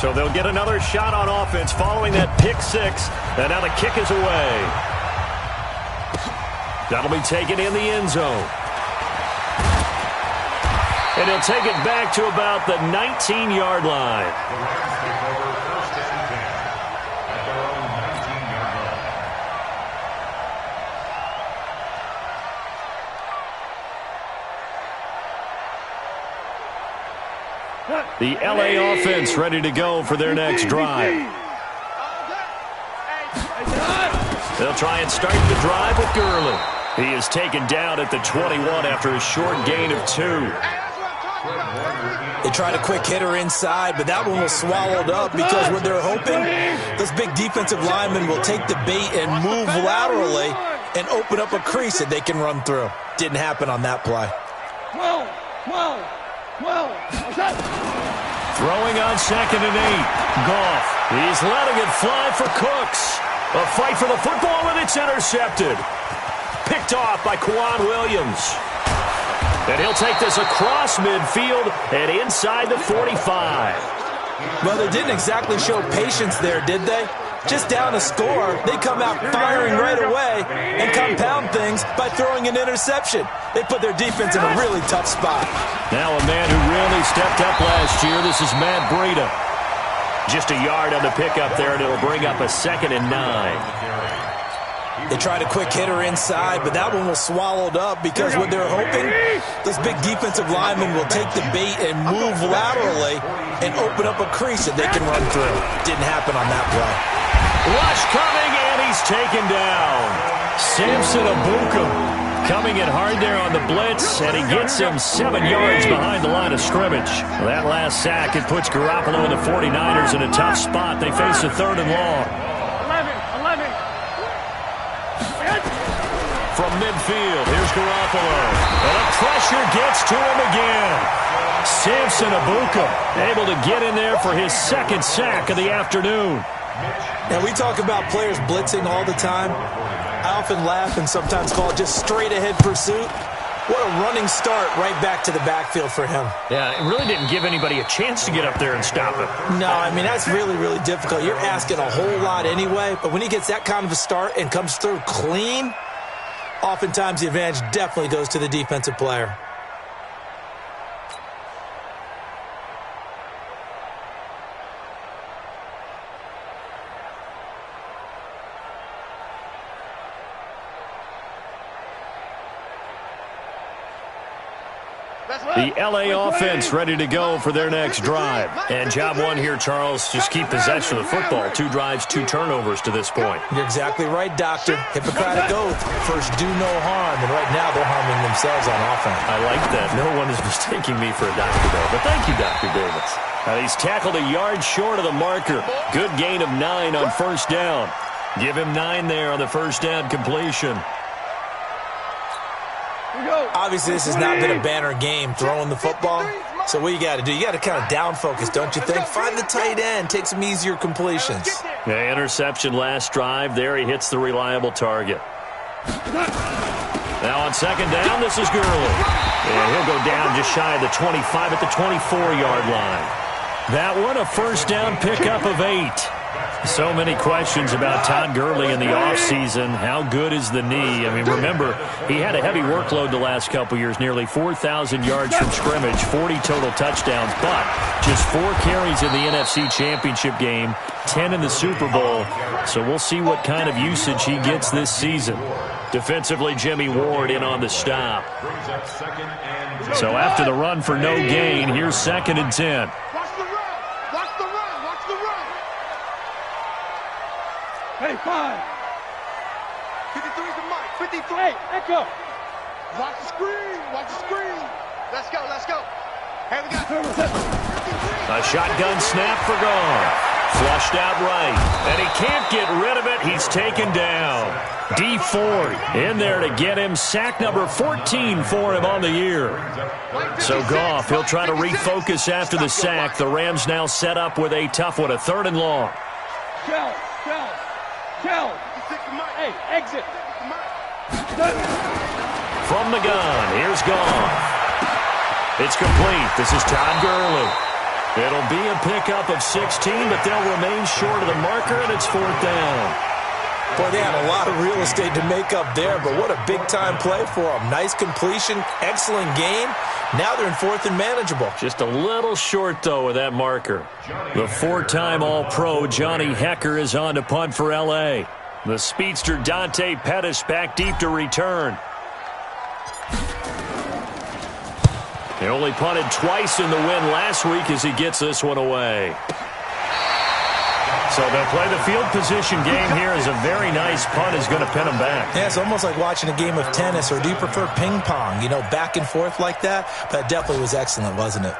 So they'll get another shot on offense following that pick six. And now the kick is away. That'll be taken in the end zone. And he'll take it back to about the 19-yard line. The LA offense ready to go for their next drive. They'll try and start the drive with Gurley. He is taken down at the 21 after a short gain of 2. They tried a quick hitter inside, but that one was swallowed up because what they're hoping, those big defensive linemen will take the bait and move laterally and open up a crease that they can run through. Didn't happen on that play. Throwing on 2nd and 8. Goff. He's letting it fly for Cooks. A fight for the football, and it's intercepted. Picked off by Quan Williams. And he'll take this across midfield and inside the 45. Well, they didn't exactly show patience there, did they? Just down a score, they come out firing right away and compound things by throwing an interception. They put their defense in a really tough spot. Now a man who really stepped up last year, this is Matt Breida. Just a yard on the pickup there, and it'll bring up a 2nd and 9. They tried a quick hitter inside, but that one was swallowed up because what they're hoping, those big defensive linemen will take the bait and move laterally and open up a crease that they can run through. Didn't happen on that play. Rush coming, and he's taken down. Samson Abuka coming in hard there on the blitz, and he gets him 7 yards behind the line of scrimmage. That last sack, it puts Garoppolo and the 49ers in a tough spot. They face a 3rd and long. 11. From midfield, here's Garoppolo. And the pressure gets to him again. Samson Abuka able to get in there for his 2nd sack of the afternoon. Now, we talk about players blitzing all the time. I often laugh and sometimes call it just straight-ahead pursuit. What a running start right back to the backfield for him. Yeah, it really didn't give anybody a chance to get up there and stop him. No, I mean, that's really, really difficult. You're asking a whole lot anyway, but when he gets that kind of a start and comes through clean, oftentimes the advantage definitely goes to the defensive player. The LA offense ready to go for their next drive. And job one here, Charles, just keep possession of the football. 2 drives, 2 turnovers to this point. You're exactly right, Doctor. Hippocratic oath. First, do no harm. And right now, they're harming themselves on offense. I like that. No one is mistaking me for a doctor, though. But thank you, Dr. Davis. He's tackled a yard short of the marker. Good gain of 9 on 1st down. Give him 9 there on the 1st down completion. Obviously, this has not been a banner game throwing the football. So what you got to do, you got to kind of down focus, don't you think? Find the tight end, take some easier completions. Yeah, interception last drive. There he hits the reliable target. Now on 2nd down, this is Gurley. And he'll go down just shy of the 25 at the 24-yard line. That one, a 1st down pickup of 8. So many questions about Todd Gurley in the offseason. How good is the knee? I mean, remember, he had a heavy workload the last couple years, nearly 4,000 yards from scrimmage, 40 total touchdowns, but just 4 carries in the NFC Championship game, 10 in the Super Bowl. So we'll see what kind of usage he gets this season. Defensively, Jimmy Ward in on the stop. So after the run for no gain, here's 2nd and 10. Hey, 5. 53's the mic. 53. Hey, echo. Watch the screen. Watch the screen. Let's go. Let's go. Hey, we got 53. A shotgun snap for Goff. Flushed out right. And he can't get rid of it. He's taken down. D Ford in there to get him. Sack number 14 for him on the year. So Goff, he'll try to refocus after the sack. The Rams now set up with a tough one, a 3rd and long. Shell. Hey, exit. From the gun, here's Goff. It's complete. This is Todd Gurley. It'll be a pickup of 16, but they'll remain short of the marker, and it's 4th down. Boy, they had a lot of real estate to make up there, but what a big-time play for them. Nice completion, excellent game. Now they're in 4th and manageable. Just a little short, though, with that marker. The 4-time All-Pro Johnny Hecker is on to punt for L.A. The speedster Dante Pettis back deep to return. He only punted twice in the win last week as he gets this one away. So they'll play the field position game here as a very nice punt is going to pin them back. Yeah, it's almost like watching a game of tennis, or do you prefer ping pong? You know, back and forth like that? That definitely was excellent, wasn't it?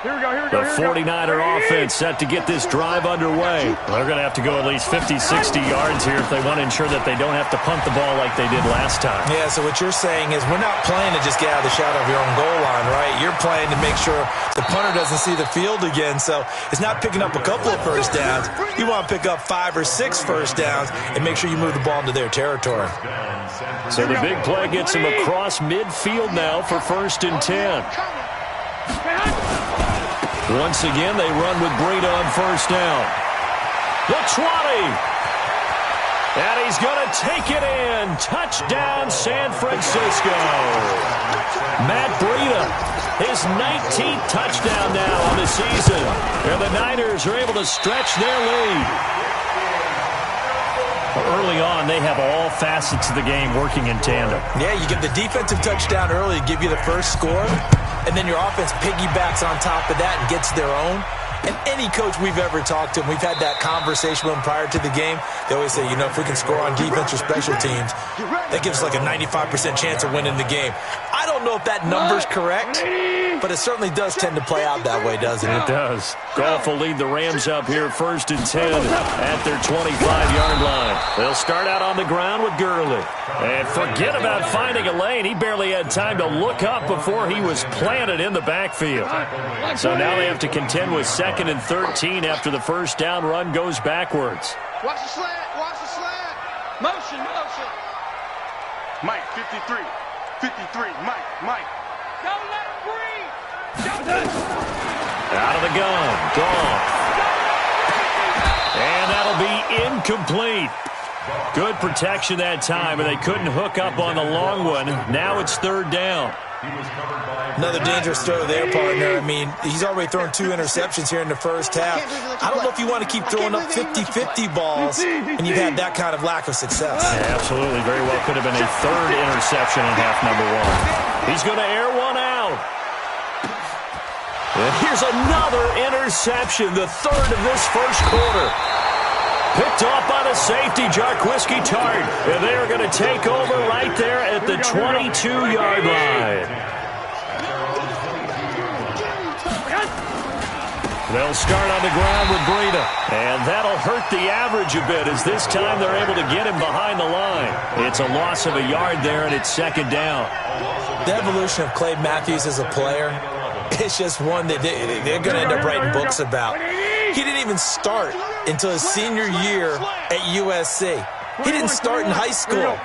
Here we go, here we The go, here we go. 49er offense set to get this drive underway. They're going to have to go at least 50, 60 yards here if they want to ensure that they don't have to punt the ball like they did last time. Yeah, so what you're saying is we're not playing to just get out of the shadow of your own goal line, right? You're playing to make sure the punter doesn't see the field again. So it's not picking up a couple of first downs. You want to pick up 5 or 6 first downs and make sure you move the ball into their territory. So the big play gets him across midfield now for 1st and 10. Once again, they run with Breida on 1st down. The 20. And he's going to take it in. Touchdown, San Francisco. Matt Breida, his 19th touchdown now on the season. And the Niners are able to stretch their lead. Early on, they have all facets of the game working in tandem. Yeah, you get the defensive touchdown early to give you the first score, and then your offense piggybacks on top of that and gets their own. And any coach we've ever talked to, and we've had that conversation with them prior to the game, they always say, you know, if we can score on defense or special teams, that gives us like a 95% chance of winning the game. I don't know if that number's correct, but it certainly does tend to play out that way, doesn't it? It does. Goff will lead the Rams up here 1st and 10 at their 25-yard line. They'll start out on the ground with Gurley. And forget about finding a lane. He barely had time to look up before he was planted in the backfield. So now they have to contend with 2nd and 13 after the first down run goes backwards. Watch the slant. Watch the slant. Motion, motion. Mike, 53. 53. Mike. Don't let him breathe. Out of the gun. Goff. And that'll be incomplete. Good protection that time, but they couldn't hook up on the long one. Now it's 3rd down. Another dangerous throw there, partner. I mean, he's already thrown 2 interceptions here in the first half. I don't know if you want to keep throwing up 50-50 balls, and you've had that kind of lack of success. Yeah, absolutely. Very well could have been a 3rd interception in half number 1. He's going to air one out. And here's another interception, the 3rd of this first quarter. Picked off by the safety, Jarquiski Tart. And they are going to take over right there at the 22-yard line. They'll start on the ground with Breida. And that'll hurt the average a bit as this time they're able to get him behind the line. It's a loss of a yard there, and it's 2nd down. The evolution of Clay Matthews as a player, it's just one that they're going to end up writing books about. He didn't even start until his senior year at USC. He didn't start in high school.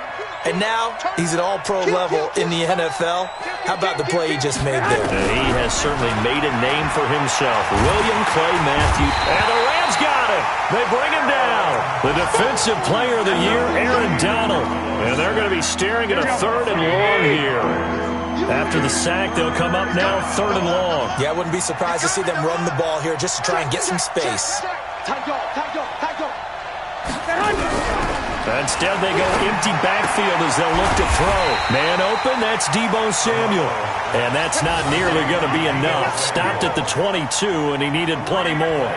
And now he's at all-pro level in the NFL. How about the play he just made there? He has certainly made a name for himself. William Clay Matthews. And the Rams got him. They bring him down. The Defensive Player of the Year, Aaron Donald. And they're going to be staring at a 3rd and long here. After the sack, they'll come up now 3rd and long. Yeah, I wouldn't be surprised to see them run the ball here just to try and get some space. Instead, they go empty backfield as they'll look to throw. Man open, that's Deebo Samuel. And that's not nearly going to be enough. Stopped at the 22, and he needed plenty more.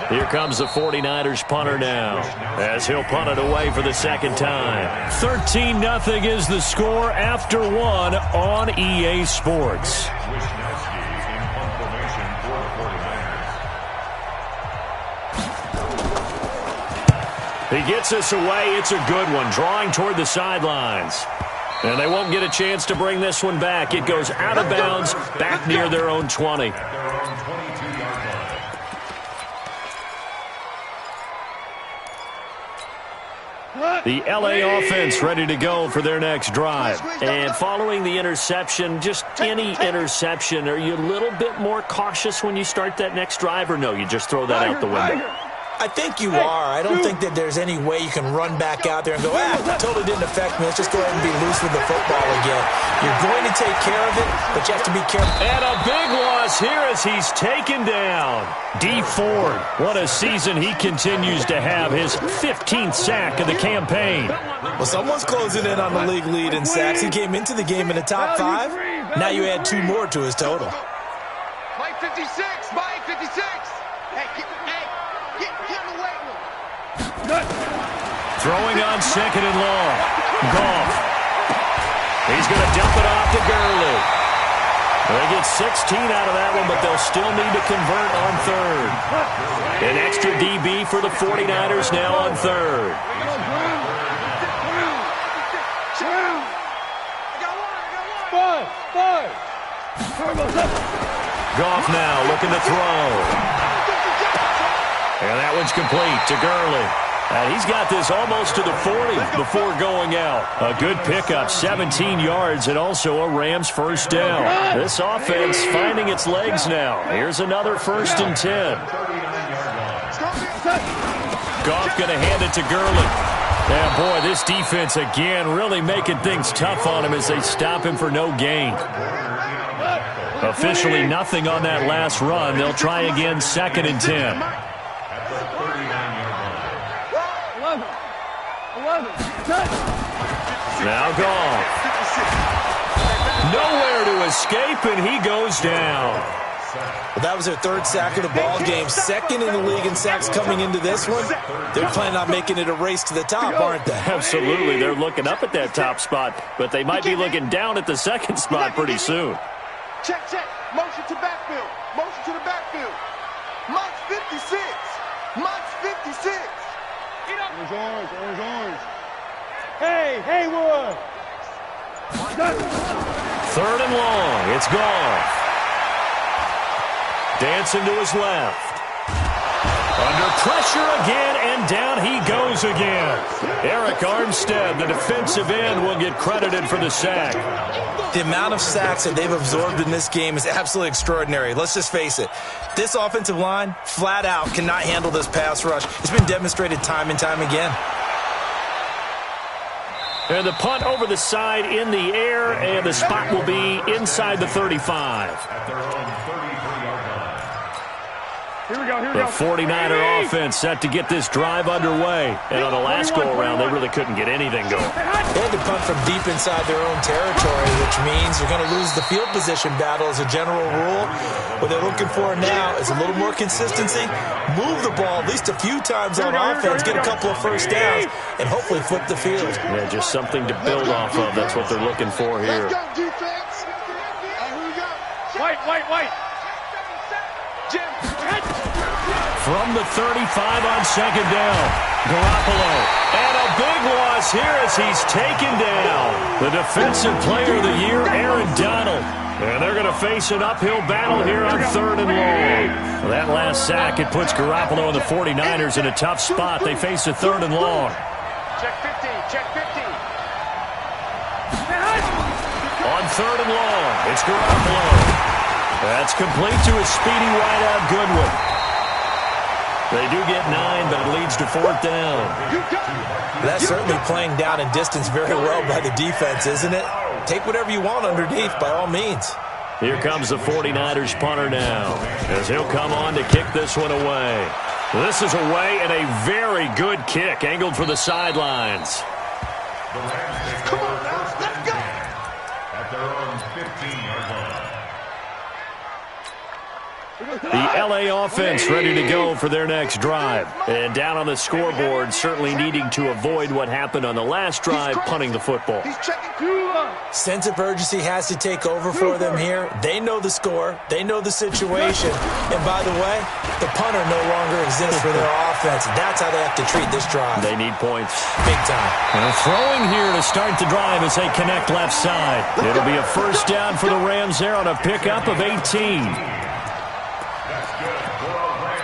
Here comes the 49ers punter now, as he'll punt it away for the 2nd time. 13-0 is the score after 1 on EA Sports. He gets us away. It's a good one, drawing toward the sidelines. And they won't get a chance to bring this one back. It goes out of bounds, back near their own 20. The LA offense ready to go for their next drive. And following the interception, just any interception, are you a little bit more cautious when you start that next drive, or no, you just throw that out the window? I think you are. I don't think that there's any way you can run back out there and go, totally didn't affect me. Let's just go ahead and be loose with the football again. You're going to take care of it, but you have to be careful. And a big loss here as he's taken down. D. Ford, what a season he continues to have. His 15th sack of the campaign. Well, someone's closing in on the league lead in sacks. He came into the game in the top 5. Now you add 2 more to his total. Mike 56, Mike 56. Hey, get in the weight room. Throwing on 2nd and long. Goff. He's going to dump it off to Gurley. They get 16 out of that one, but they'll still need to convert on 3rd. An extra DB for the 49ers now on 3rd. Goff now looking to throw. And that one's complete to Gurley. And he's got this almost to the 40 before going out. A good pickup, 17 yards, and also a Rams first down. This offense finding its legs now. Here's another 1st and 10. Goff going to hand it to Gurley. And boy, this defense again really making things tough on him as they stop him for no gain. Officially nothing on that last run. They'll try again, 2nd and 10. Now Goff. Nowhere to escape, and he goes down. Well, that was their 3rd sack of the ball game. 2nd in the league in sacks coming into this one. They're planning on making it a race to the top, aren't they? Absolutely. They're looking up at that top spot, but they might be looking down at the 2nd spot pretty soon. Check. Motion to backfield. Motion to the backfield. Mike's 56. Mike's 56. Orange. Hey, Haywood. 3rd and long. It's Goff. Dancing to his left. Under pressure again, and down he goes again. Eric Armstead, the defensive end, will get credited for the sack. The amount of sacks that they've absorbed in this game is absolutely extraordinary. Let's just face it. This offensive line, flat out, cannot handle this pass rush. It's been demonstrated time and time again. And the punt over the side in the air, and the spot will be inside the 35. Here we go. The 49er offense set to get this drive underway. And on the last go-around, they really couldn't get anything going. They had to punt from deep inside their own territory, which means you're going to lose the field position battle as a general rule. What they're looking for now is a little more consistency, move the ball at least a few times on offense, get a couple of first downs, and hopefully flip the field. Yeah, just something to build off of. That's what they're looking for here. Let's go, defense. Here we go. White. Jim. From the 35 on 2nd down, Garoppolo. And a big loss here as he's taken down. The defensive player of the year, Aaron Donald. And they're going to face an uphill battle here on 3rd and long. Well, that last sack, it puts Garoppolo and the 49ers in a tough spot. They face a 3rd and long. Check 50. On 3rd and long, it's Garoppolo. That's complete to his speedy wideout, Goodwin. They do get 9, but it leads to 4th down. That's certainly playing down and distance very well by the defense, isn't it? Take whatever you want underneath, by all means. Here comes the 49ers punter now, as he'll come on to kick this one away. This is away, and a very good kick, angled for the sidelines. Come on now, let's go. At their own 15-yard line. The LA offense ready to go for their next drive. And down on the scoreboard, certainly needing to avoid what happened on the last drive, punting the football. Sense of urgency has to take over for them here. They know the score. They know the situation. And by the way, the punter no longer exists for their offense. That's how they have to treat this drive. They need points. Big time. And throwing here to start the drive as they connect left side. It'll be a first down for the Rams there on a pickup of 18.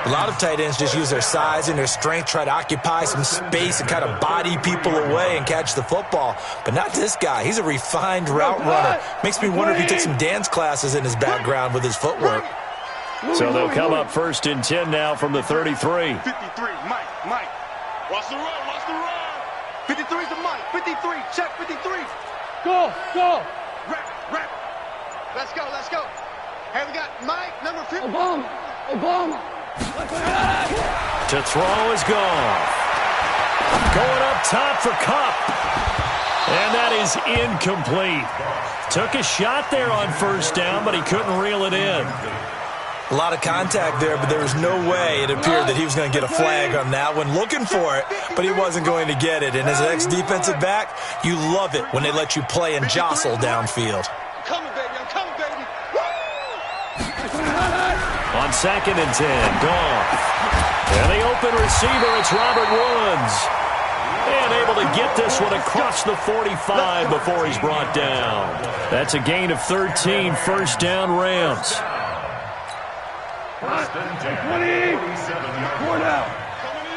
A lot of tight ends just use their size and their strength, try to occupy some space and kind of body people away and catch the football. But not this guy. He's a refined route runner. Makes me wonder if he took some dance classes in his background with his footwork. So they'll come up 1st and 10 now from the 33. 53, Mike. Watch the run, watch the run. 53 to Mike, 53, check 53. Go. Rep. Let's go. Hey, we got Mike, number 50. Obama. To throw is gone. Going up top for Kupp. And that is incomplete. Took a shot there on 1st down, but he couldn't reel it in. A lot of contact there, but there was no way it appeared that he was going to get a flag on that one. Looking for it, but he wasn't going to get it. And as an ex-defensive back, you love it when they let you play and jostle downfield. I'm coming, baby. Woo! On 2nd and 10, Goff. And the open receiver, it's Robert Woods. And able to get this one across the 45 before he's brought down. That's a gain of 13, 1st down Rams. 20. 4 down. Coming to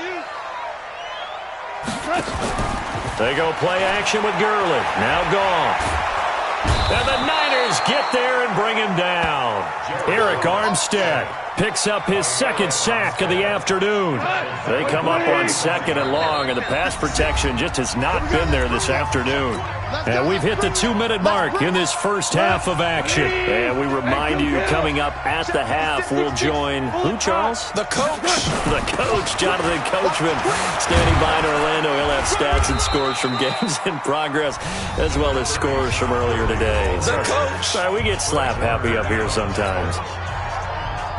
you. They go play action with Gurley. Now Goff. And the Niners get there and bring him down. Eric Armstead picks up his 2nd sack of the afternoon. They come up on 2nd and long, and the pass protection just has not been there this afternoon. And we've hit the 2-minute mark in this first half of action. And we remind you, coming up at the half, we'll join who, Charles? The coach. The coach, Jonathan Coachman, standing by in Orlando. He'll have stats and scores from games in progress, as well as scores from earlier today. The coach. Sorry, we get slap happy up here sometimes.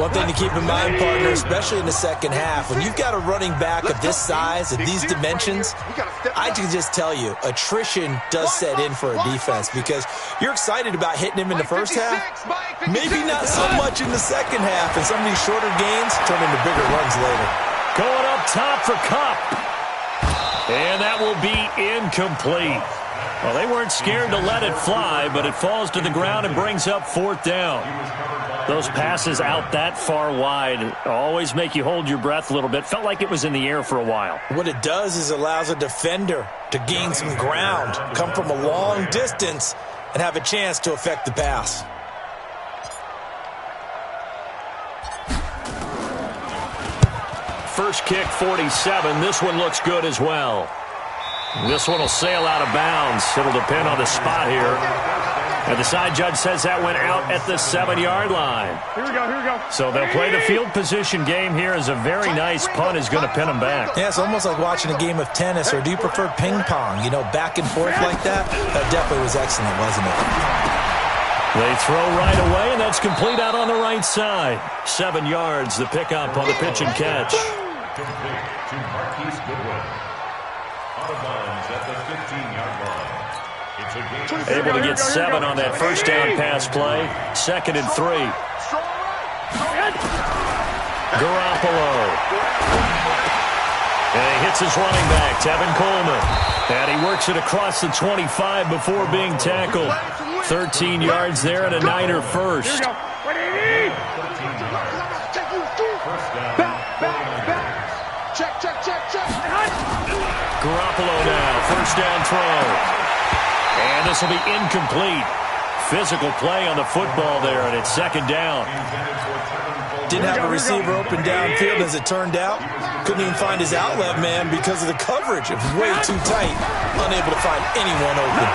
One thing to keep in mind, partner, especially in the second half, when you've got a running back of this size, of these dimensions, I can just tell you, attrition does set in for a defense because you're excited about hitting him in the first half, maybe not so much in the second half, and some of these shorter gains turn into bigger runs later. Going up top for Kupp. And that will be incomplete. Well, they weren't scared to let it fly, but it falls to the ground and brings up 4th down. Those passes out that far wide always make you hold your breath a little bit. Felt like it was in the air for a while. What it does is allows a defender to gain some ground, come from a long distance, and have a chance to affect the pass. First kick, 47. This one looks good as well. This one will sail out of bounds. It'll depend on the spot here. And the side judge says that went out at the 7-yard line. Here we go. So they'll play the field position game here as a very nice punt is going to pin them back. Yeah, it's almost like watching a game of tennis, or do you prefer ping pong? You know, back and forth like that? That definitely was excellent, wasn't it? They throw right away, and that's complete out on the right side. 7 yards, the pickup on the pitch and catch. Complete to Marquise Goodwin. Out of bounds at the 15-yard line. It's a gain. Able to get 7 on that first down pass play. 2nd and 3. Garoppolo. And he hits his running back, Tevin Coleman. And he works it across the 25 before being tackled. 13 yards there and a Niner first. Garoppolo now, first down throw. And this will be incomplete. Physical play on the football there, and it's 2nd down. Didn't have a receiver open downfield as it turned out. Couldn't even find his outlet man because of the coverage. It was way too tight. Unable to find anyone open.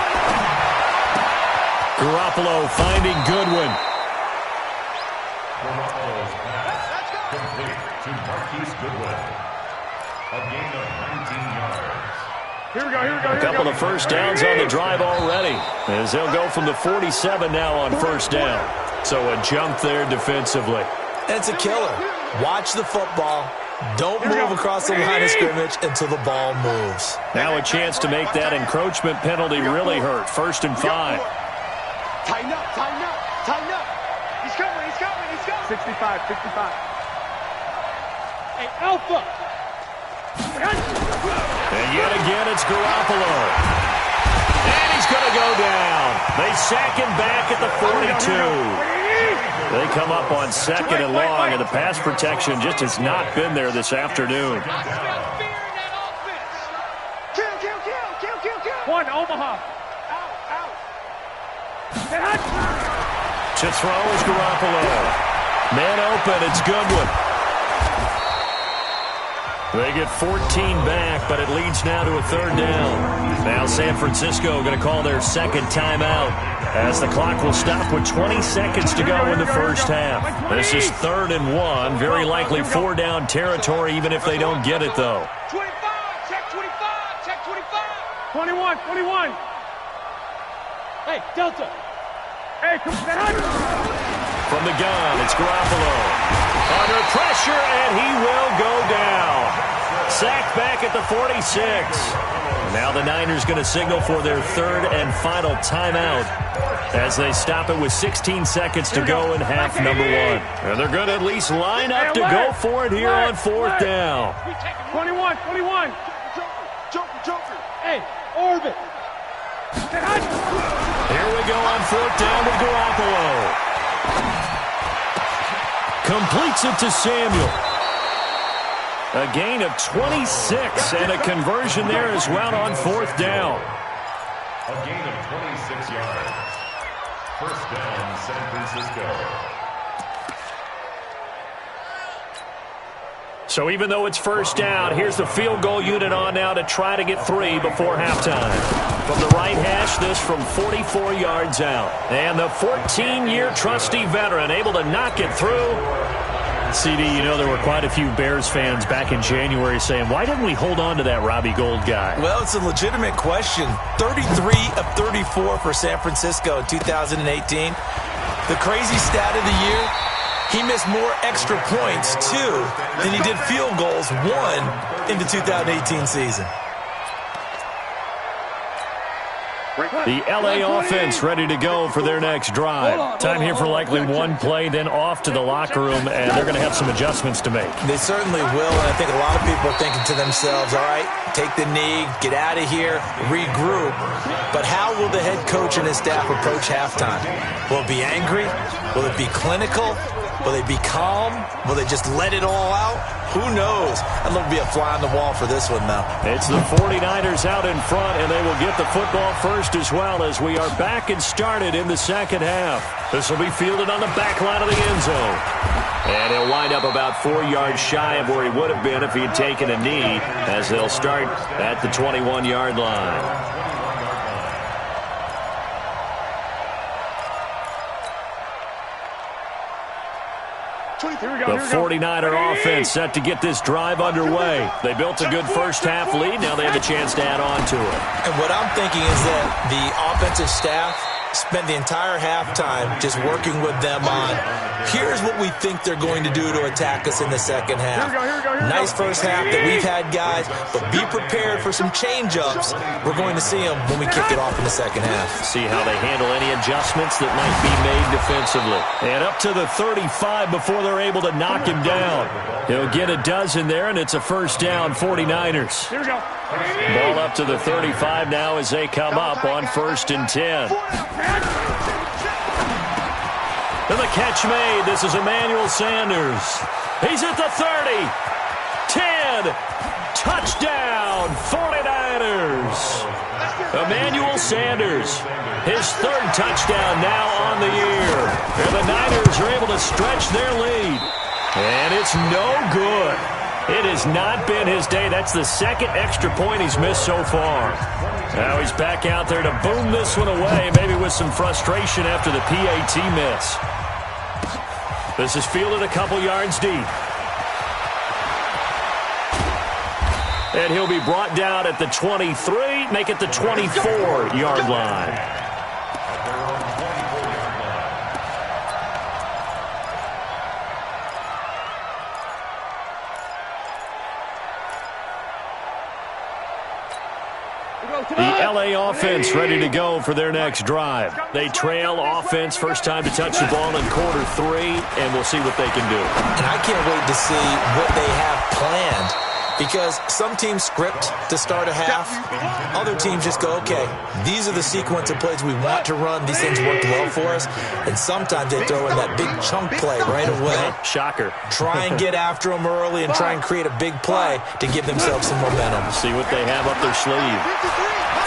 Garoppolo finding Goodwin. Garoppolo's pass complete to Marquise Goodwin. A gain of 19 yards. Here we go. A couple of first downs on the drive already, as they'll go from the 47 now on first down. So a jump there defensively. It's a killer. Watch the football. Don't move across the line of scrimmage until the ball moves. Now a chance to make that encroachment penalty really hurt. 1st and 5. Tighten up. He's coming. 65. Hey, Alpha. And yet again, it's Garoppolo. And he's going to go down. They sack him back at the 42. They come up on 2nd and long, and the pass protection just has not been there this afternoon. One, Omaha. To throw is Garoppolo. Man open, it's Goodwin. They get 14 back, but it leads now to a 3rd down. Now San Francisco going to call their 2nd timeout as the clock will stop with 20 seconds to go in the first half. This is 3rd and 1, very likely 4-down territory even if they don't get it, though. 25, check 25, check 25. 21, 21. Hey, Delta. Hey, come on. From the gun, it's Garoppolo. Under pressure, and he will go down. Sacked back at the 46. Now the Niners going to signal for their 3rd and final timeout as they stop it with 16 seconds to go in half number 1. And they're going to at least line up to go for it here on 4th down. 21, 21. Joker. Hey, orbit. Here we go on 4th down with Garoppolo. Completes it to Samuel. A gain of 26 and a conversion there as well on 4th down. A gain of 26 yards. 1st down, San Francisco. So even though it's 1st down, here's the field goal unit on now to try to get 3 before halftime. From the right hash, this from 44 yards out. And the 14-year trusty veteran able to knock it through. CD, you know there were quite a few Bears fans back in January saying, why didn't we hold on to that Robbie Gould guy? Well, it's a legitimate question. 33 of 34 for San Francisco in 2018. The crazy stat of the year, he missed more extra points, 2, than he did field goals, 1, in the 2018 season. The L.A. offense ready to go for their next drive. Time here for likely one play, then off to the locker room, and they're going to have some adjustments to make. They certainly will, and I think a lot of people are thinking to themselves, all right, take the knee, get out of here, regroup. But how will the head coach and his staff approach halftime? Will it be angry? Will it be clinical? Will they be calm? Will they just let it all out? Who knows? I'd love to be a fly on the wall for this one, though. It's the 49ers out in front, and they will get the football first as well as we are back and started in the 2nd half. This will be fielded on the back line of the end zone. And he'll wind up about 4 yards shy of where he would have been if he had taken a knee as they'll start at the 21-yard line. The 49er offense set to get this drive underway. They built a good first half lead. Now they have a chance to add on to it. And what I'm thinking is that the offensive staff spent the entire halftime just working with them on, here's what we think they're going to do to attack us in the 2nd half. Nice first half that we've had, guys, but be prepared for some change-ups. We're going to see them when we kick it off in the 2nd half. See how they handle any adjustmts that might be made defensively. And up to the 35 before they're able to knock him down. He'll get a dozen there, and it's a 1st down, 49ers. Here we go. Ball up to the 35 now as they come up on 1st and 10. And the catch made. This is Emmanuel Sanders. He's at the 30. 10. Touchdown, 49ers. Emmanuel Sanders. His 3rd touchdown now on the year. And the Niners are able to stretch their lead. And it's no good. It has not been his day. That's the 2nd extra point he's missed so far. Now he's back out there to boom this one away, maybe with some frustration after the PAT miss. This is fielded a couple yards deep. And he'll be brought down at the 23, make it the 24-yard line. The L.A. offense ready to go for their next drive. They trail offense, first time to touch the ball in quarter 3, and we'll see what they can do. And I can't wait to see what they have planned Because some teams script to start a half. Other teams just go, okay, these are the sequence of plays we want to run. These things worked well for us. And sometimes they throw in that big chunk play right away. Shocker. Try and get after them early and try and create a big play to give themselves some momentum. See what they have up their sleeve.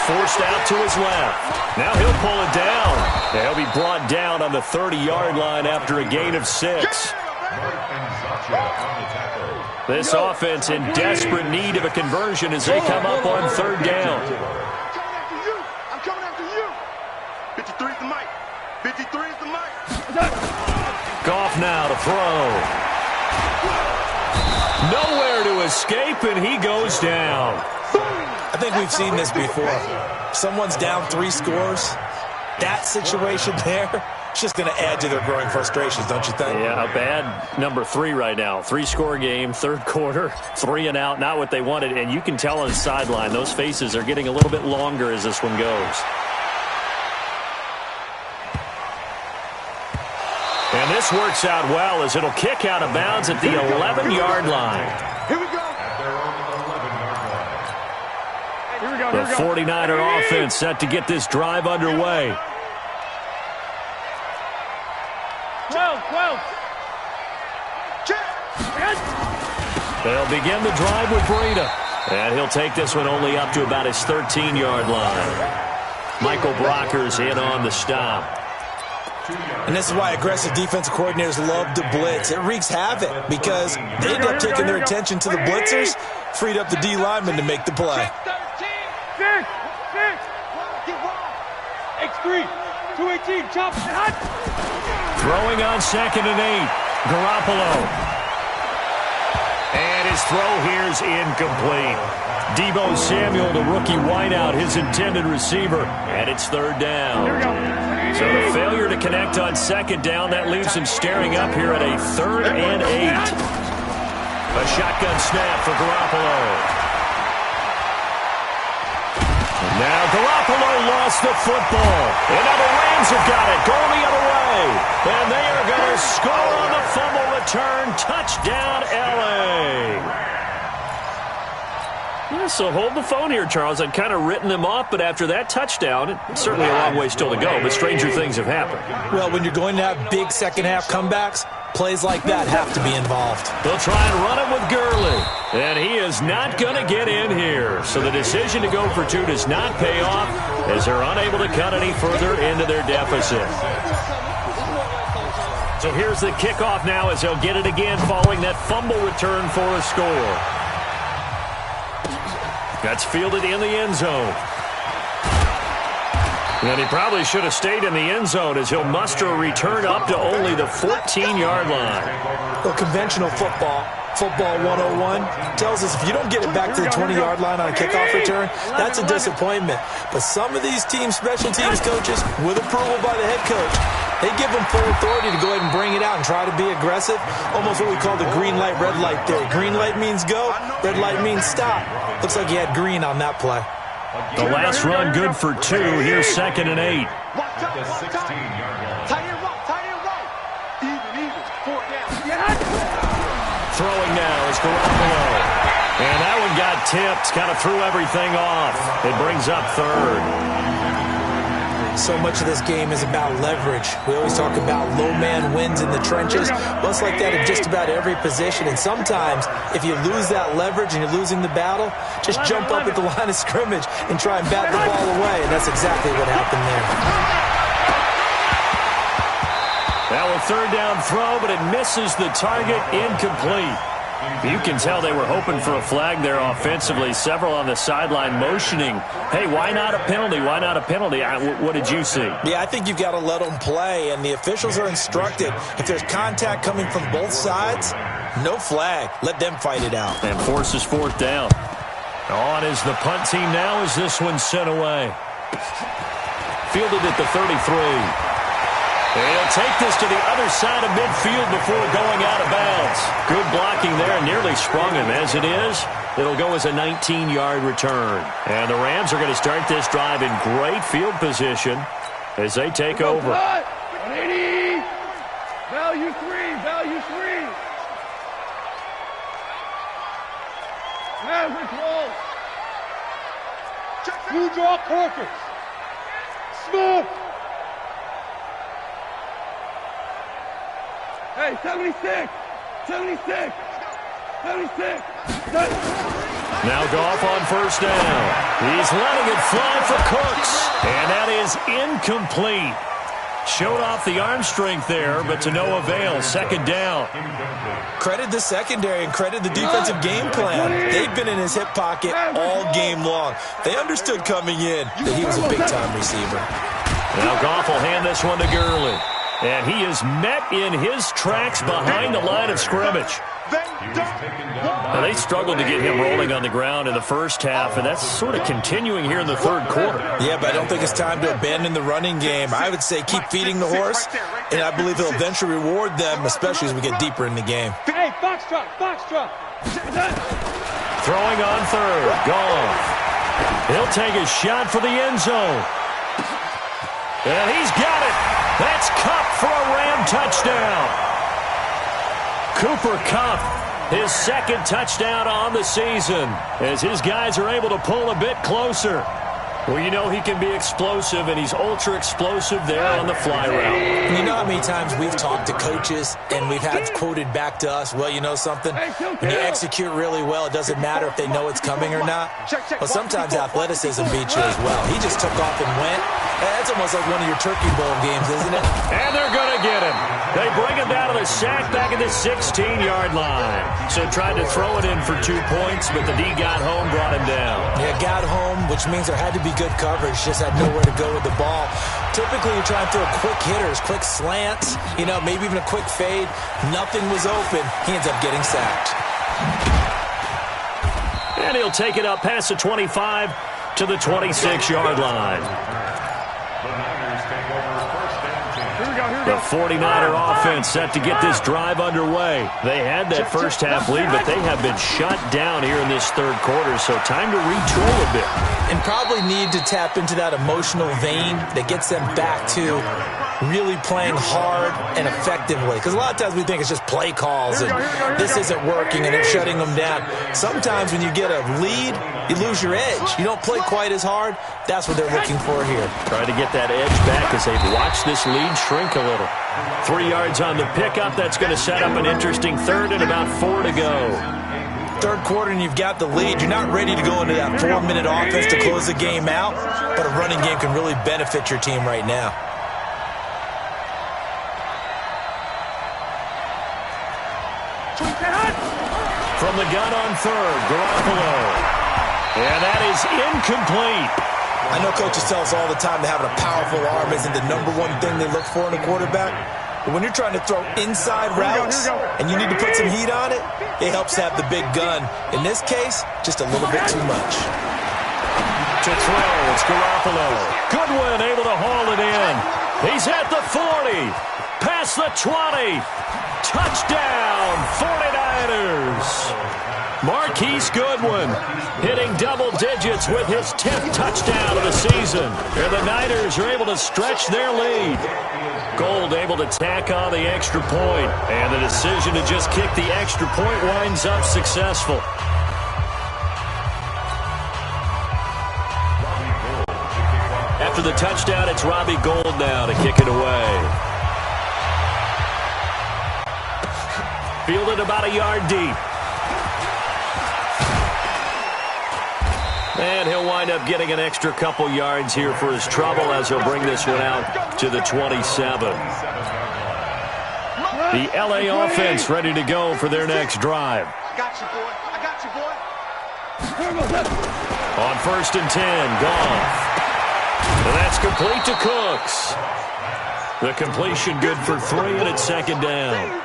Forced out to his left. Now he'll pull it down. He'll be brought down on the 30-yard line after a gain of 6. This offense in desperate need of a conversion as they come up on 3rd down. I'm coming after you. 53 is the mic. 53 is the mic. Goff now to throw. Nowhere to escape, and he goes down. I think we've seen this before. Someone's down 3 scores. That situation there, it's just going to add to their growing frustrations, don't you think? Yeah, a bad number 3 right now. 3-score game, 3rd quarter, 3 and out, not what they wanted. And you can tell on the sideline, those faces are getting a little bit longer as this one goes. And this works out well as it'll kick out of bounds at the 11-yard line. Here we go. The 49er offense set to get this drive underway. 12. They'll begin the drive with Breida. And he'll take this one only up to about his 13-yard line. Michael Brocker's in on the stop. And this is why aggressive defensive coordinators love to blitz. It wreaks havoc because they end up taking their attention to the blitzers, freed up the D lineman to make the play. 6. X3. 218. Chop. Hot. Throwing on 2nd and 8. Garoppolo. And his throw here's incomplete. Deebo Samuel, the rookie wideout, his intended receiver. And it's 3rd down. Here we go. So the failure to connect on 2nd down, that leaves him staring up here at a 3rd and 8. A shotgun snap for Garoppolo. Now Garoppolo lost the football. And now the Rams have got it. Going the other way. And they are going to score on the fumble return. Touchdown, L.A. Yeah, so hold the phone here, Charles. I'd kind of written them off, but after that touchdown, it's certainly a long way still to go, but stranger things have happened. Well, when you're going to have big second-half comebacks, plays like that have to be involved. They'll try and run it with Gurley. And he is not going to get in here. So the decision to go for 2 does not pay off as they're unable to cut any further into their deficit. So here's the kickoff now as they'll get it again following that fumble return for a score. That's fielded in the end zone. And he probably should have stayed in the end zone as he'll muster a return up to only the 14-yard line. Well, conventional football 101, tells us if you don't get it back to the 20-yard line on a kickoff return, that's a disappointment. But some of these teams, special teams coaches, with approval by the head coach, they give them full authority to go ahead and bring it out and try to be aggressive. Almost what we call the green light, red light theory. Green light means go, red light means stop. Looks like he had green on that play. The last run good for 2. Here's 2nd and 8. At the 16-yard line. Tight end right. Even. 4th down. Throwing now is Garoppolo. And that one got tipped, kind of threw everything off. It brings up 3rd. So much of this game is about leverage. We always talk about low man wins in the trenches. Well, it's like that in just about every position. And sometimes, if you lose that leverage and you're losing the battle, just jump up at the line of scrimmage and try and bat the ball away. And that's exactly what happened there. That was 3rd down throw, but it misses the target, incomplete. You can tell they were hoping for a flag there offensively. Several on the sideline motioning, hey, why not a penalty? Why not a penalty? What did you see? Yeah, I think you've got to let them play, and the officials are instructed. If there's contact coming from both sides, no flag. Let them fight it out. And forces 4th down. On is the punt team now as this one's sent away. Fielded at the 33. He'll take this to the other side of midfield before going out of bounds. Good blocking there, nearly sprung him. As it is, it'll go as a 19-yard return. And the Rams are going to start this drive in great field position as they take over. 180. Value 3. Hands are closed. You draw corpus. Smooth. Hey, 76. 76. 76. Now Goff on first down. He's letting it fly for Cooks. And that is incomplete. Showed off the arm strength there, but to no avail. Second down. Credit the secondary and credit the defensive game plan. They've been in his hip pocket all game long. They understood coming in that he was a big-time receiver. Now Goff will hand this one to Gurley. And he is met in his tracks behind the line of scrimmage. Now, they struggled to get him rolling on the ground in the first half, and that's sort of continuing here in the third quarter. Yeah, but I don't think it's time to abandon the running game. I would say keep feeding the horse, and I believe he'll eventually reward them, especially as we get deeper in the game. Hey, foxtrot, foxtrot. Throwing on third. Goff. He'll take a shot for the end zone. And he's got it. That's Kupp for a Ram touchdown. Cooper Kupp, his second touchdown on the season, as his guys are able to pull a bit closer. Well, you know he can be explosive, and he's ultra-explosive there on the fly route. And you know how many times we've talked to coaches, and we've had quoted back to us, well, you know something? When you execute really well, it doesn't matter if they know it's coming or not. Well, sometimes athleticism beats you as well. He just took off and went. That's almost like one of your Turkey Bowl games, isn't it? And they're going to get him. They bring him down to the sack back at the 16-yard line. So tried to throw it in for 2 points, but the D got home, brought him down. Yeah, got home, which means there had to be good coverage, just had nowhere to go with the ball. Typically, you're trying to throw quick hitters, quick slants, you know, maybe even a quick fade. Nothing was open. He ends up getting sacked. And he'll take it up past the 25 to the 26-yard line. The 49er offense set to get this drive underway. They had that first half lead, but they have been shut down here in this third quarter, so time to retool a bit. And probably need to tap into that emotional vein that gets them back to really playing hard and effectively. Because a lot of times we think it's just play calls and this isn't working and they're shutting them down. Sometimes when you get a lead, you lose your edge. You don't play quite as hard. That's what they're looking for here. Trying to get that edge back as they've watched this lead shrink a little. 3 yards on the pickup. That's going to set up an interesting third and about 4 to go. Third quarter and you've got the lead. You're not ready to go into that 4-minute offense to close the game out, but a running game can really benefit your team right now. From the gun on third, Garoppolo. And that is incomplete. I know coaches tell us all the time that having a powerful arm isn't the number one thing they look for in a quarterback. But when you're trying to throw inside routes and you need to put some heat on it, it helps to have the big gun. In this case, just a little bit too much. To throw, it's Garoppolo. Goodwin able to haul it in. He's at the 40. Past the 20. Touchdown, 49ers. Marquise Goodwin hitting double digits with his 10th touchdown of the season. And the Niners are able to stretch their lead. Gold able to tack on the extra point. And the decision to just kick the extra point winds up successful. After the touchdown, it's Robbie Gould now to kick it away. Fielded about a yard deep. And he'll wind up getting an extra couple yards here for his trouble as he'll bring this one out to the 27. The LA offense ready to go for their next drive. I got you, boy. I got you, boy. On 1st and 10, Goff. And that's complete to Cooks. The completion good for 3, and it's 2nd down.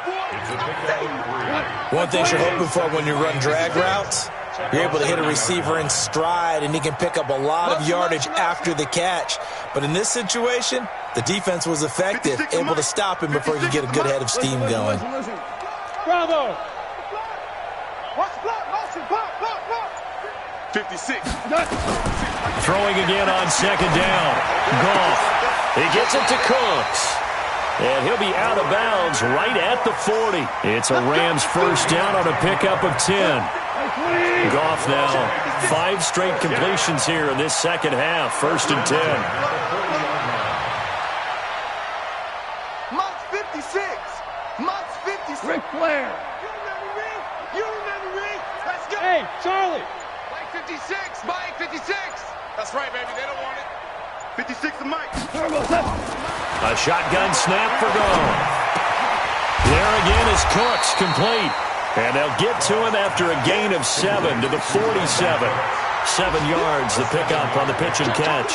One thing you're hoping for when you run drag routes, you're able to hit a receiver in stride, and he can pick up a lot of yardage after the catch. But in this situation, the defense was effective, able to stop him before you get a good head of steam going. Bravo. Watch block, motion, block. 56. Throwing again on 2nd down. Goff. He gets it to Cooks. And he'll be out of bounds right at the 40. It's a Rams first down on a pickup of 10. Goff now 5 straight completions here in this second half. 1st and 10. Monk's 56. Monk's 56. Ric Flair. You remember me? You remember me? Let's go. Hey, Charlie. Mike 56. Mike 56. That's right, baby. They don't want it. 56 to Mike. A shotgun snap for Goff. There again is Cooks, complete. And they'll get to him after a gain of 7 to the 47. 7 yards, the pickup on the pitch and catch.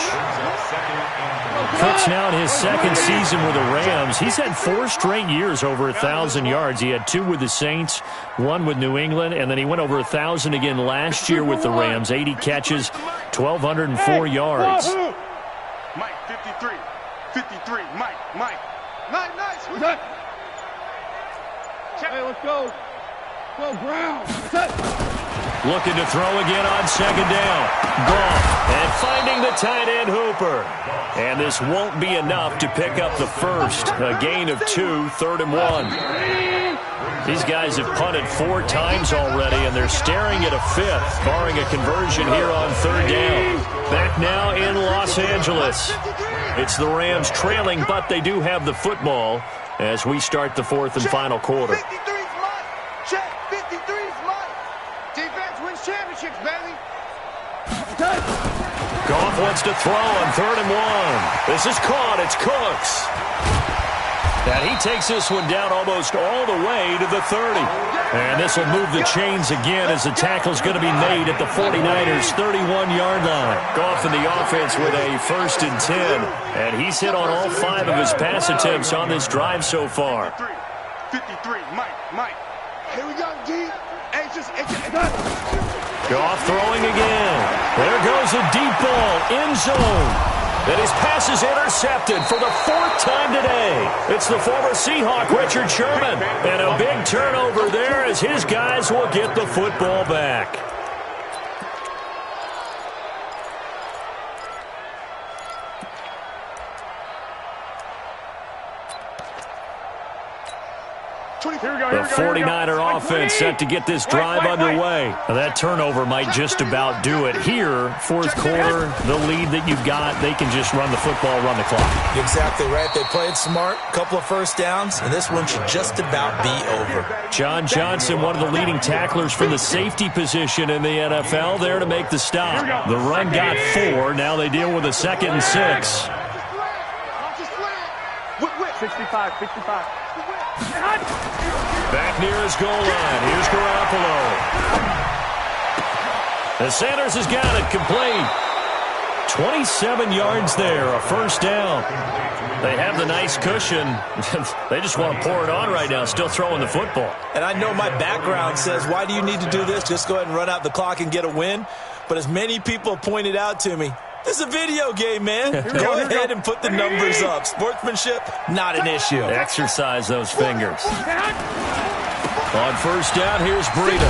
Cooks now in his 2nd season with the Rams. He's had 4 straight years over 1,000 yards. He had 2 with the Saints, 1 with New England, and then he went over 1,000 again last year with the Rams. 80 catches, 1,204 yards. Mike 53. 53. Mike. Nice. Hey, let's go. Go, Brown. Looking to throw again on 2nd down. Goff, and finding the tight end Hooper. And this won't be enough to pick up the first. A gain of 2, 3rd and 1. These guys have punted 4 times already, and they're staring at a 5th, barring a conversion here on 3rd down. Back now in Los Angeles. It's the Rams trailing, but they do have the football as we start the 4th and final quarter. 53's Mike. Check. 53's Mike. Defense wins championships, baby. Goff wants to throw on 3rd and 1. This is caught. It's Cooks. And he takes this one down almost all the way to the 30. And this will move the chains again as the tackle's going to be made at the 49ers' 31-yard line. Goff in the offense with a 1st and 10. And he's hit on all 5 of his pass attempts on this drive so far. 53. Mike. Here we go, D. Goff throwing again. There goes a deep ball, end zone. And his pass is intercepted for the 4th time today. It's the former Seahawk, Richard Sherman. And a big turnover there as his guys will get the football back. The 49er offense set to get this drive underway. Now that turnover might just about do it. Here, 4th quarter, the lead that you've got, they can just run the football, run the clock. Exactly right. They played smart, couple of 1st downs, and this one should just about be over. John Johnson, one of the leading tacklers from the safety position in the NFL, there to make the stop. The run got 4. Now they deal with a 2nd and 6. 65. Back near his goal line. Here's Garoppolo. The Sanders has got it complete. 27 yards there, a 1st down. They have the nice cushion. They just want to pour it on right now, still throwing the football. And I know my background says, why do you need to do this? Just go ahead and run out the clock and get a win. But as many people pointed out to me, this is a video game, man. Go ahead and put the numbers up. Sportsmanship, not an issue. Exercise those fingers. On 1st down, here's Breida.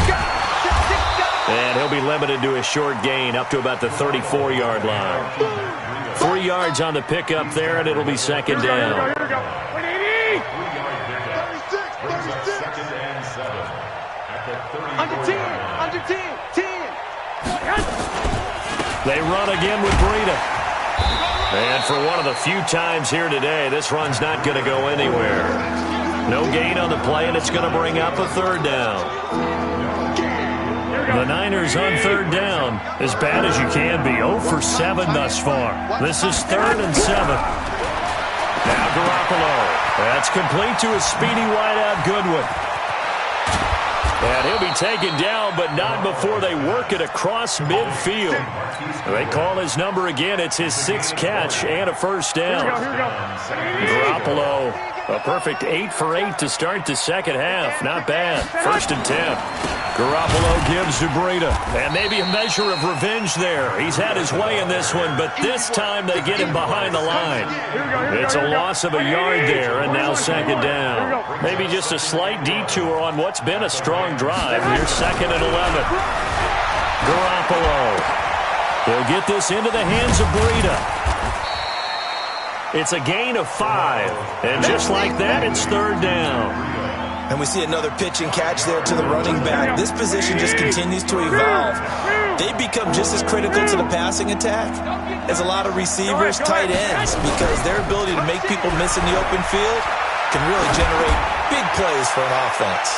And he'll be limited to a short gain up to about the 34-yard line. 3 yards on the pickup there, and it'll be 2nd down. Under 10. They run again with Breida. And for one of the few times here today, this run's not going to go anywhere. No gain on the play, and it's going to bring up a 3rd down. The Niners on 3rd down, as bad as you can be. 0 for 7 thus far. This is 3rd and 7. Now Garoppolo. That's complete to a speedy wideout Goodwin. And he'll be taken down, but not before they work it across midfield. They call his number again. It's his 6th catch and a 1st down. Garoppolo, a perfect 8 for 8 to start the 2nd half. Not bad. 1st and 10. Garoppolo gives to Breida. And maybe a measure of revenge there. He's had his way in this one, but this time they get him behind the line. It's a loss of a yard there, and now 2nd down. Maybe just a slight detour on what's been a strong drive. Here's 2nd and 11. Garoppolo. He'll get this into the hands of Breida. It's a gain of 5. And just like that, it's 3rd down. And we see another pitch and catch there to the running back. This position just continues to evolve. They become just as critical to the passing attack as a lot of receivers, tight ends, because their ability to make people miss in the open field can really generate big plays for an offense.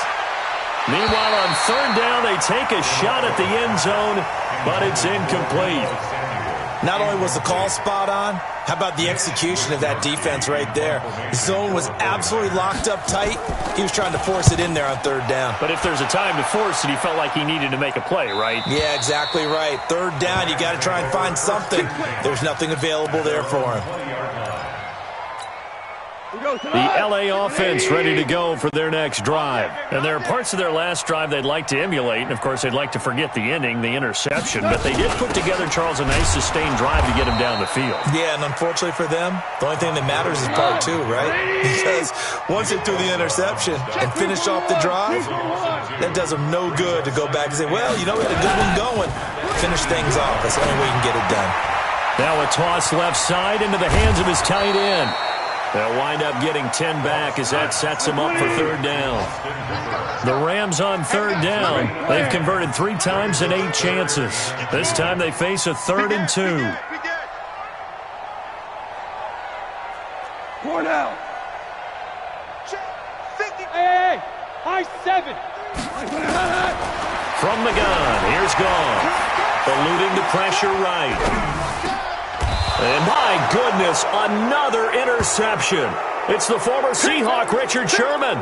Meanwhile, on third down, they take a shot at the end zone, but it's incomplete. Not only was the call spot on, how about the execution of that defense right there? The zone was absolutely locked up tight. He was trying to force it in there on third down. But if there's a time to force it, he felt like he needed to make a play, right? Yeah, exactly right. Third down, you got to try and find something. There's nothing available there for him. The L.A. offense ready to go for their next drive. And there are parts of their last drive they'd like to emulate. And, of course, they'd like to forget the ending, the interception. But they did put together, Charles, a nice sustained drive to get him down the field. Yeah, and unfortunately for them, the only thing that matters is part two, right? Because once they threw the interception and finished off the drive, that does them no good to go back and say, well, you know, we had a good one going. Finish things off. That's the only way you can get it done. Now a toss left side into the hands of his tight end. They'll wind up getting 10 back as that sets them up for third down. The Rams on third down. They've converted 3 times in 8 chances. This time they face a 3rd and 2. 4 down. Hey, high 7. From the gun, here's Goff. Eluding the pressure right. And my goodness, another interception. It's the former Seahawk, Richard Sherman.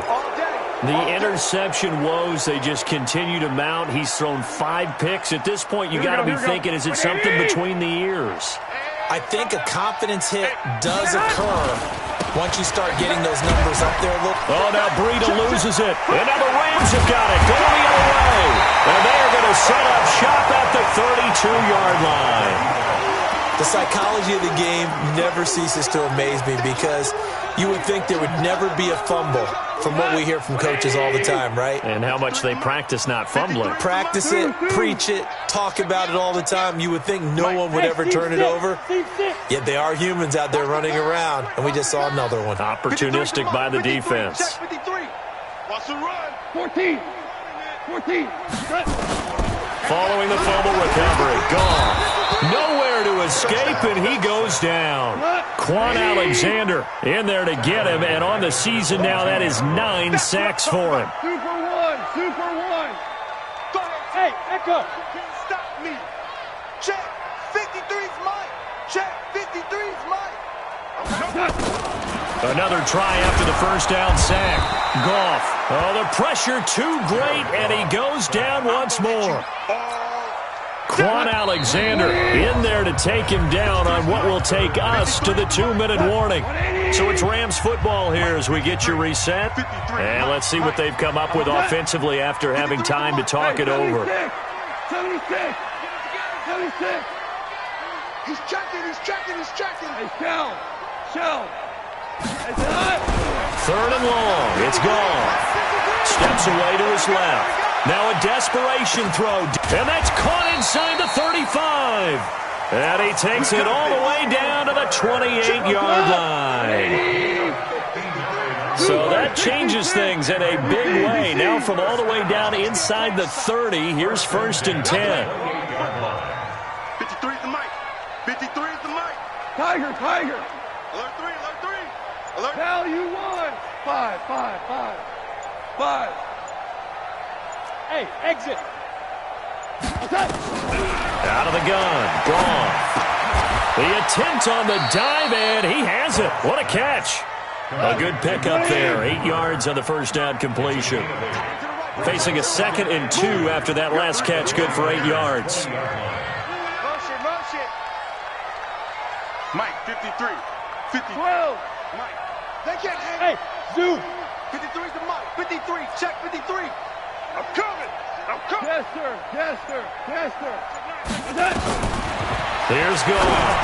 The interception woes, they just continue to mount. He's thrown 5 picks. At this point, you got to be thinking, is it something between the ears? I think a confidence hit does occur once you start getting those numbers up there. Oh, now Breida loses it. And now the Rams have got it. Going the other way. And they are going to set up shop at the 32-yard line. The psychology of the game never ceases to amaze me because you would think there would never be a fumble from what we hear from coaches all the time, right? And how much they practice not fumbling. Practice it, preach it, talk about it all the time. You would think no one would ever turn it over. Yet they are humans out there running around, and we just saw another one. Opportunistic by the defense. 14. Following the fumble recovery. Gone. Nowhere to escape, and he goes down. Quan Alexander in there to get him, and on the season now, that is 9 sacks for him. Super one. Hey, Echo. Stop me. Check. 53's mine. Check. 53's mine. Another try after the first down sack. Goff. Oh, the pressure too great, and he goes down once more. Quan Alexander in there to take him down on what will take us to the 2-minute warning. So it's Rams football here as we get you reset. And let's see what they've come up with offensively after having time to talk it over. 76. He's checking. Hey, Shell. Third and long. It's gone. Steps away to his left. Now a desperation throw. And that's caught inside the 35. And he takes it all the way down to the 28-yard line. So that changes things in a big way. Now from all the way down inside the 30, here's 1st and 10. 53's the mic. 53's the mic. Tiger. Alert 3. Alert. Now you won. 5. Hey, exit. Out of the gun. Gone. The attempt on the dive, and he has it. What a catch. A good pickup there. 8 yards on the first down completion. Facing a 2nd and 2 after that last catch. Good for 8 yards. Motion. Mike, 53. 50. 12. Mike. They can't hang. Hey, zoom. 53's the mic. 53. Check 53. I'm coming. Yes, sir. Here's Goff.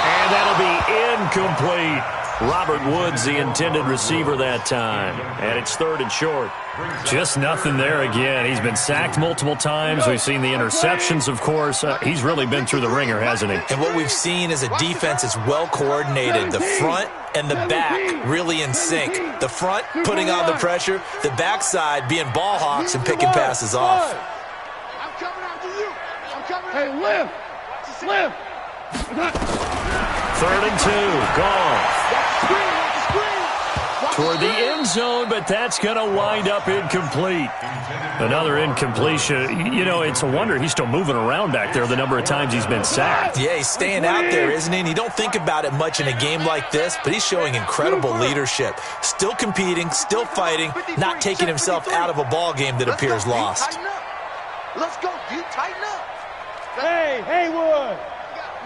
And that'll be incomplete. Robert Woods, the intended receiver that time. And it's 3rd and short. Just nothing there again. He's been sacked multiple times. We've seen the interceptions, of course. He's really been through the ringer, hasn't he? And what we've seen is a defense that's well coordinated. The front and the back really in sync. The front putting on the pressure. The backside being ball hawks and picking passes off. I'm coming after you. I'm coming Hey, after you. lift. 3rd and 2. Gone. Screen, watch the screen. Toward the end zone, but that's going to wind up incomplete. Another incompletion. You know, it's a wonder he's still moving around back there the number of times he's been sacked. Yeah, he's staying out there, isn't he? And you don't think about it much in a game like this, but he's showing incredible leadership. Still competing, still fighting, not taking himself out of a ball game that appears lost. Tighten up. Let's go, dude. Tighten up. Hey, Haywood.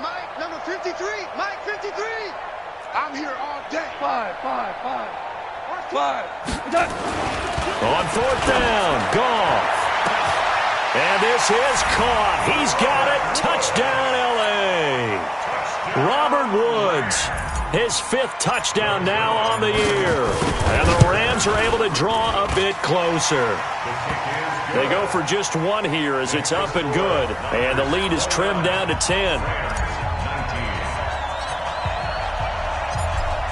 Mike, number 53. Mike, 53. I'm here all day. 5. On 4th down, Goff. And this is caught. He's got it. Touchdown, L.A. Robert Woods, his 5th touchdown now on the year. And the Rams are able to draw a bit closer. They go for just one here as it's up and good. And the lead is trimmed down to 10.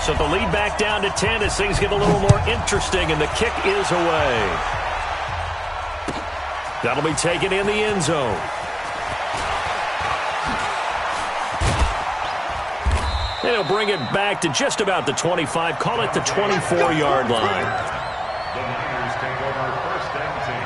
So the lead back down to 10 as things get a little more interesting, and the kick is away. That'll be taken in the end zone. And he'll bring it back to just about the 25, call it the 24-yard line. The Niners take over 1st and 10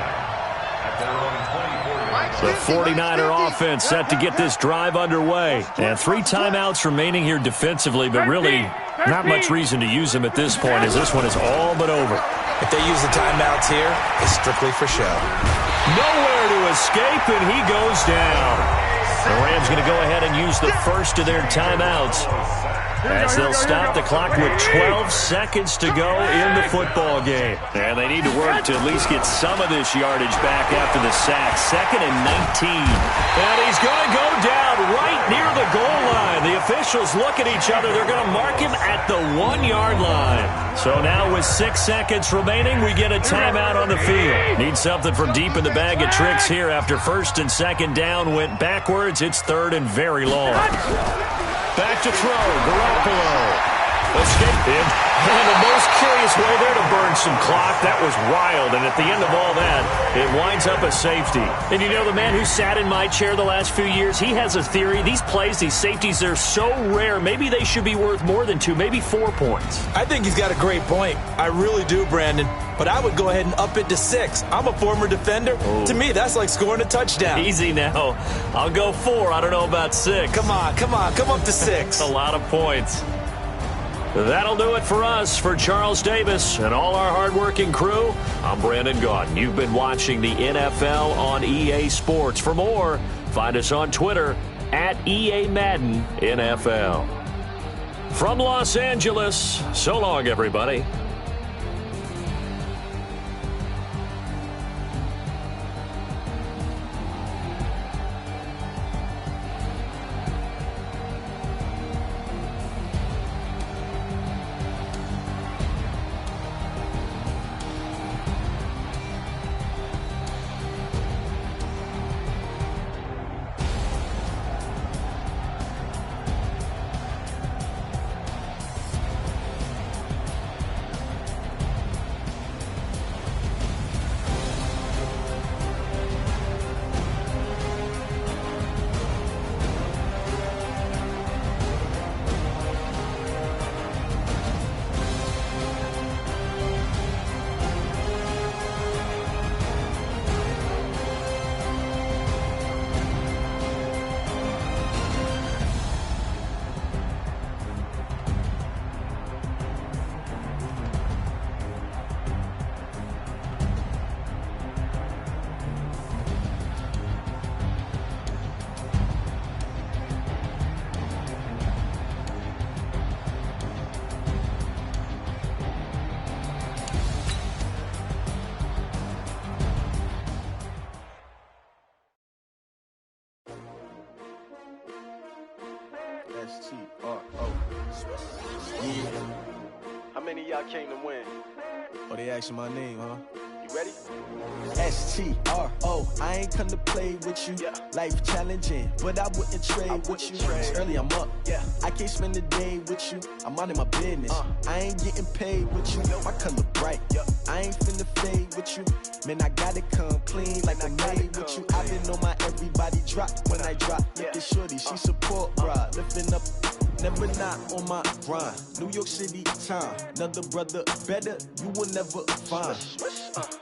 at their own 24-yard line. The 49er offense set to get this drive underway. And 3 timeouts remaining here defensively, but really not much reason to use them at this point as this one is all but over. If they use the timeouts here, it's strictly for show. Nowhere to escape, and he goes down. The Rams going to go ahead and use the first of their timeouts as they'll stop the clock with 12 seconds to go in the football game. And they need to work to at least get some of this yardage back after the sack. 2nd and 19. And he's going to go down right near the goal line. The officials look at each other. They're going to mark him at the 1-yard line. So now with 6 seconds remaining, we get a timeout on the field. Need something from deep in the bag of tricks here after 1st and 2nd down went backwards. It's 3rd and very long. Back to throw, Garoppolo. Escaped him. And the most curious way there to burn some clock. That was wild. And at the end of all that, it winds up a safety. And you know, the man who sat in my chair the last few years, he has a theory. These plays, these safeties, they're so rare. Maybe they should be worth more than 2, maybe 4 points. I think he's got a great point. I really do, Brandon. But I would go ahead and up it to 6. I'm a former defender. Oh. To me, that's like scoring a touchdown. Easy now. I'll go 4. I don't know about 6. Come on. Come up to 6. A lot of points. That'll do it for us. For Charles Davis and all our hardworking crew, I'm Brandon Gaudin. You've been watching the NFL on EA Sports. For more, find us on Twitter at EA Madden NFL. From Los Angeles, so long, everybody. S-T-R-O. I came to win. Oh, they asking my name, huh? You ready? S-T-R-O, I ain't come to play with you. Life challenging, but I wouldn't trade with you. It's early, I'm up. I can't spend the day with you. I'm out in my business. I ain't getting paid with you. My color bright. I ain't finna fade with you. Man, I gotta come clean like I made with you. I been on my everybody drop when I drop. Look at shorty, she support, bruh. Lifting up, never not on my grind. New York City time, another brother better, you will never find.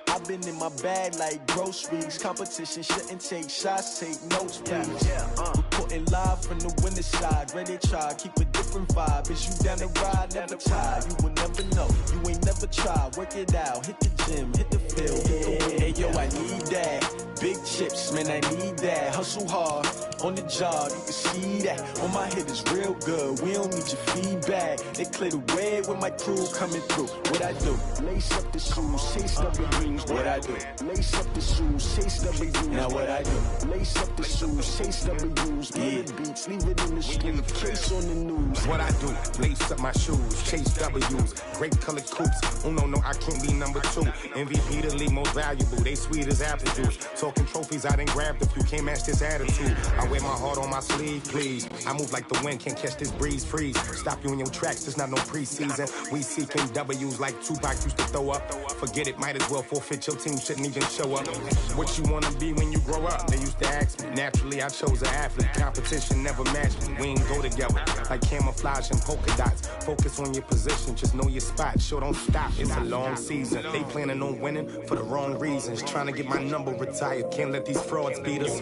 I've been in my bag like groceries. Competition shouldn't take shots, take notes, please. Reporting live from the winter side. Ready to try, keep a different vibe. Is you down the ride, never tired. You will never know, you ain't never tried. Work it out, hit the gym, hit the field. Hey yo, I need that. Big chips, man, I need that. Hustle hard, on the job, you can see that. On my head is real good, we don't need your feedback. They clear the way with my crew coming through. What I do? Lace up the shoes, chase W's. What I do? Lace up the shoes, chase W's. Now what I do? Lace up the shoes, chase W's. Get the beats, leave it in the street, case on the news. What I do? Lace up my shoes, chase W's. Great colored coops. Oh no, I can't be number 2. MVP the league most valuable. They sweet as apple juice. Talking trophies, I done grabbed a few. Can't match this attitude. I wear my heart on my sleeve, please. I move like the wind, can't catch this breeze, freeze. Stop you in your tracks, there's not no preseason. We seeking W's like Tupac used to throw up. Forget it, might as well forfeit. Your team shouldn't even show up. What you wanna be when you grow up? They used to ask me. Naturally, I chose an athlete. Competition never matched me. We ain't go together like camouflage and polka dots. Focus on your position, just know your spot. Sure, don't stop. It's a long season. They planning on winning for the wrong reasons. Trying to get my number retired. Can't let these frauds beat us.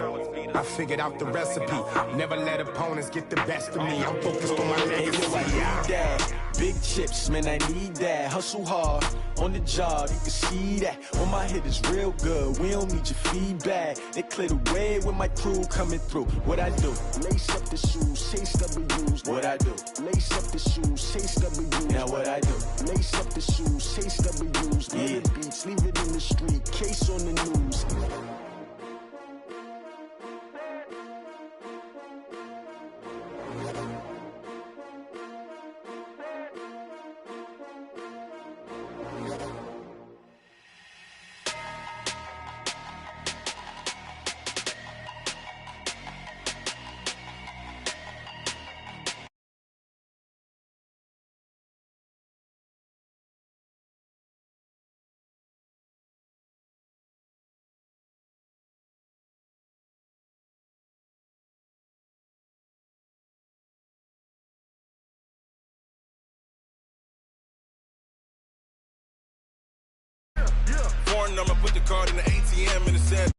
I figured out the recipe. Never let opponents get the best of me. I'm focused on my legacy. I need that. Big chips, man, I need that. Hustle hard, on the job, you can see that. On my head is real good, we don't need your feedback. They clear the way with my crew coming through. What I do? Lace up the shoes, chase W's. What I do? Lace up the shoes, chase W's. Now what I do? Lace up the shoes, chase W's. Get the beats, leave it in the street, case on the news. Foreign number, put the card in the ATM and it said